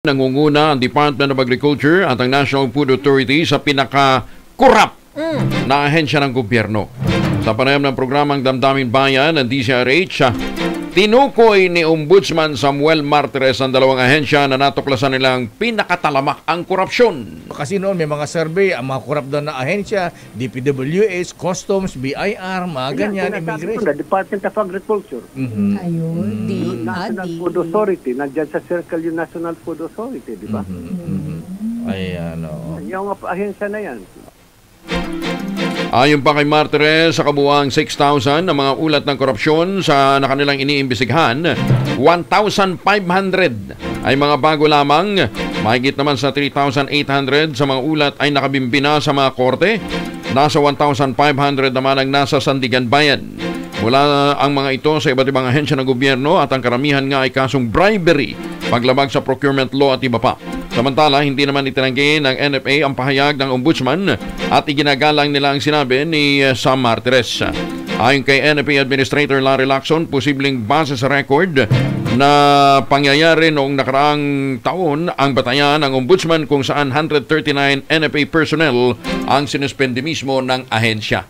Nangunguna ang Department of Agriculture at ang National Food Authority sa pinaka-kurap na ahensya ng gobyerno. Sa panayam ng programang Damdamin Bayan ng DZRH, tinukoy ni Ombudsman Samuel Martires ang dalawang ahensya na natuklasan nilang pinakatalamak ang korupsyon. Kasi noon may mga survey, ang mga korap doon na ahensya, DPWH, Customs, BIR, mga ganyan, Immigration. Department of Agriculture. Ayun, National Food Authority. Nandyan sa circle yung National Food Authority, di ba? Ayan, o. Yung ahensya na yan. Ayon pa kay Martires, sa kabuuang 6,000 na mga ulat ng korupsyon sa kanilang iniimbestigahan, 1,500 ay mga bago lamang. Mahigit naman sa 3,800 sa mga ulat ay nakabimbina sa mga korte. Nasa 1,500 naman ang nasa Sandigan Bayan. Mula ang mga ito sa iba't ibang ahensya ng gobyerno at ang karamihan nga ay kasong bribery, paglabag sa procurement law at iba pa. Samantala, hindi naman itinanggi ng NFA ang pahayag ng Ombudsman at iginagalang nila ang sinabi ni Sam Martires. Ayon kay NFA Administrator Larry Lacson, posibleng base sa record na pangyayari noong nakaraang taon ang batayan ng Ombudsman kung saan 139 NFA personnel ang sinuspende mismo ng ahensya.